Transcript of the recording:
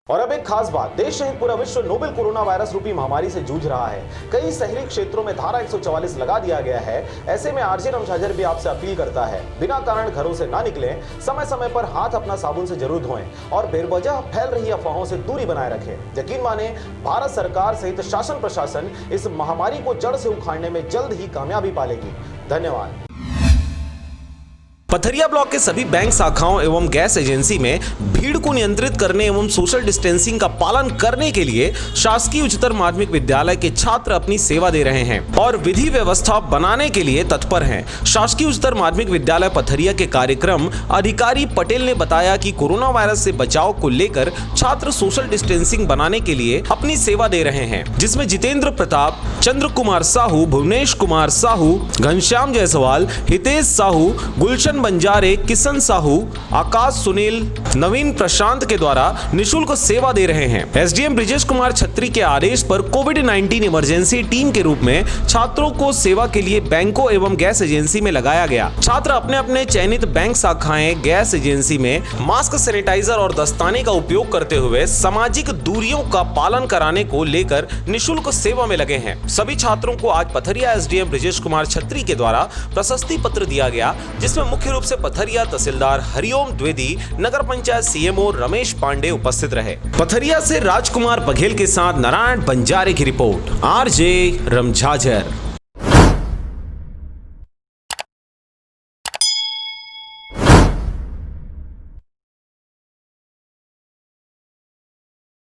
और अब एक खास बात, देश सहित पूरा विश्व नोवेल कोरोना वायरस रूपी महामारी से जूझ रहा है। कई शहरी क्षेत्रों में धारा 144 लगा दिया गया है। ऐसे में आरजे रमझाजर भी आपसे अपील करता है, बिना कारण घरों से ना निकलें, समय समय पर हाथ अपना साबुन से जरूर धोएं और बेवजह फैल रही अफवाहों से दूरी बनाए रखें। यकीन माने, भारत सरकार सहित शासन प्रशासन इस महामारी को जड़ से उखाड़ने में जल्द ही कामयाबी पालेगी। धन्यवाद। पथरिया ब्लॉक के सभी बैंक शाखाओं एवं गैस एजेंसी में भीड़ को नियंत्रित करने एवं सोशल डिस्टेंसिंग का पालन करने के लिए शासकीय उच्चतर माध्यमिक विद्यालय के छात्र अपनी सेवा दे रहे हैं और विधि व्यवस्था बनाने के लिए तत्पर हैं। शासकीय उच्चतर माध्यमिक विद्यालय पथरिया के कार्यक्रम अधिकारी पटेल ने बताया कि कोरोना वायरस से बचाव को लेकर छात्र सोशल डिस्टेंसिंग बनाने के लिए अपनी सेवा दे रहे हैं, जिसमें जितेंद्र प्रताप, चंद्र कुमार साहू, भुवनेश कुमार साहू, घनश्याम जायसवाल, हितेश साहू, गुलशन बंजारे, किशन साहू, आकाश सुनील, नवीन प्रशांत के द्वारा निशुल्क सेवा दे रहे हैं। एसडीएम ब्रिजेश कुमार छत्री के आदेश पर कोविड-19 इमरजेंसी टीम के रूप में छात्रों को सेवा के लिए बैंकों एवं गैस एजेंसी में लगाया गया। छात्र अपने अपने चयनित बैंक शाखाएं, गैस एजेंसी में मास्क, सैनिटाइजर और दस्ताने का उपयोग करते हुए सामाजिक दूरियों का पालन कराने को लेकर निशुल्क सेवा में लगे हैं। सभी छात्रों को आज पथरिया एसडीएम ब्रिजेश कुमार छत्री के द्वारा प्रशस्ति पत्र दिया गया, जिसमें मुख्य रूप से पथरिया तहसीलदार हरिओम द्विवेदी, नगर पंचायत सीएमओ रमेश पांडे उपस्थित रहे। पथरिया से राजकुमार बघेल के साथ नारायण बंजारे की रिपोर्ट, आरजे रमझाजर।